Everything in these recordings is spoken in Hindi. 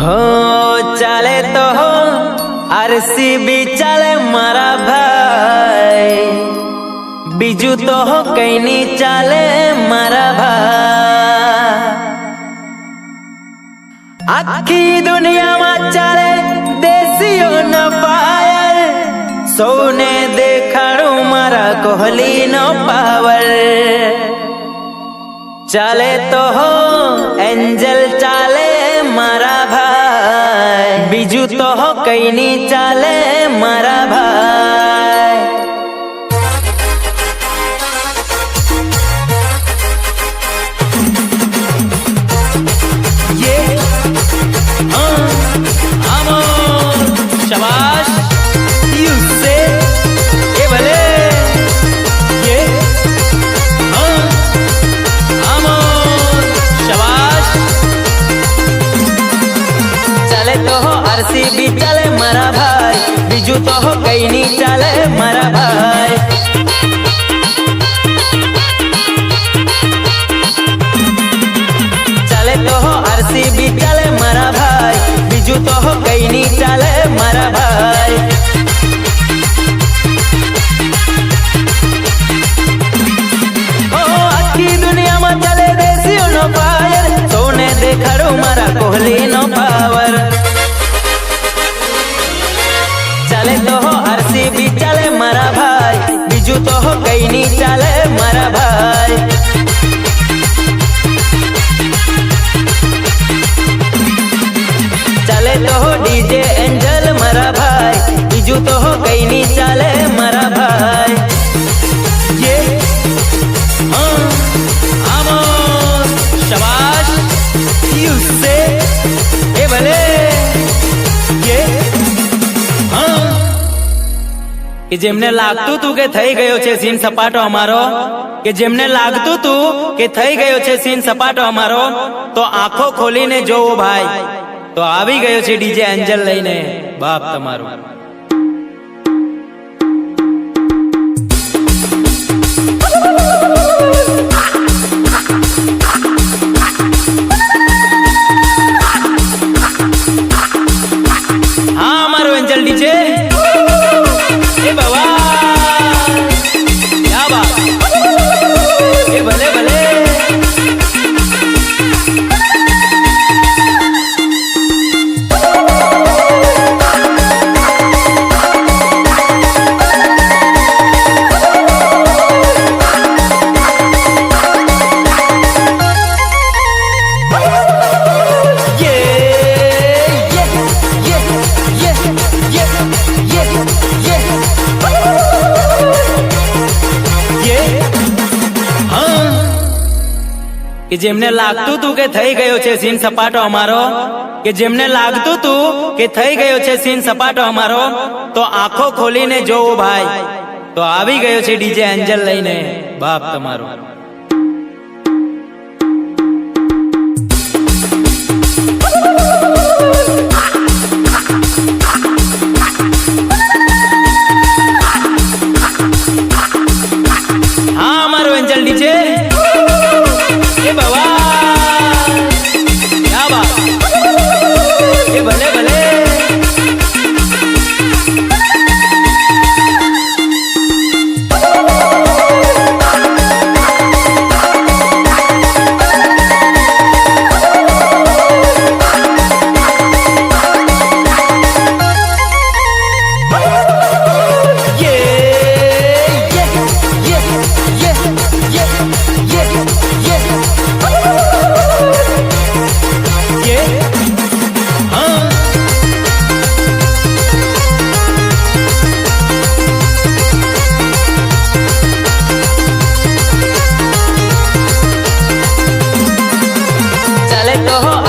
हो चाले तो हो आरसीबी चाले मारा भाई, बीजू तो हो कैनी चाले मारा भाई। आखी दुनिया में चाले देसियों न फायर, सोने देखाड़ू मारा कोहली नो पावर। चाले तो हो एंजल चाले मारा भाई, बीजू तो हो कैनी चाले मारा भाई। ये शाबाश यूसे ये भले ये शाबाश। चले तो हो आरसीबी चले मारा भाई, बीजू तो हो कैनी चले मारा भाई। चले तो हो आरसीबी चले मारा भाई, बीजू तो हो कैनी चले मारा भाई। ओ आखी दुनिया में चले देसियों नो फायर, सोने देखाड़ू मारा कोहली नो पावर। चले तो हो आरसीबी चले मारा भाई, बीजू तो हो कैनी चले मारा भाई। चले तो हो डीजे एंजल मारा भाई, बीजू तो हो कैनी चले मारा भाई। ये शाबाश यूसे ये भले ये कि जेमने लागतू तू के થઈ ગયો છે સીન સપાટો અમારો, કે જેમને લાગતું તું કે થઈ ગયો છે સીન સપાટો અમારો, તો આંખો ખોલીને જોવો ભાઈ, તો આવી ગયો છે ડીજે એન્જલ લઈને બાપ તમારો। हाँ हमारो एंजल डीजे ए बाबा क्या बात ए भले भले। કે જેમને લાગતું તું કે થઈ ગયો છે સીન સપાટો અમારો, કે જેમને લાગતું તું કે થઈ ગયો છે સીન સપાટો અમારો, તો આંખો ખોલીને જોવો ભાઈ, તો આવી ગયો છે ડીજે એન્જલ લઈને બાપ તમારો। हाँ हमारो एंजल डीजे ए बाबा क्या बात ए भले भले।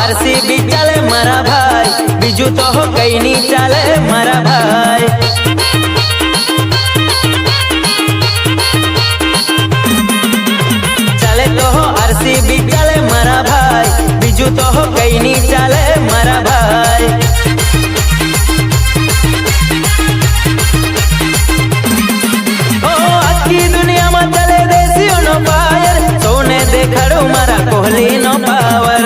आरसीबी चले मारा भाई, बीजू तो हो कैनी चले मारा भाई। चले तो हो आरसीबी चले मारा भाई, बीजू तो हो कैनी चले मारा भाई। ओ आखी दुनिया में चले देसियों नो फायर, सोने देखाड़ू मारा कोहली नो पावर।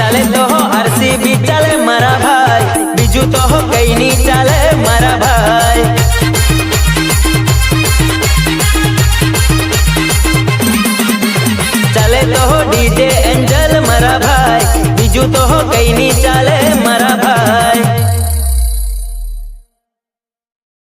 ચાલે તો આરસીબી ચાલે મારા ભાઈ, બીજું તો કઈ નહીં ચાલે મારા ભાઈ. ચાલે તો ડીજે એન્જલ મારા ભાઈ, બીજું તો કઈ નહીં ચાલે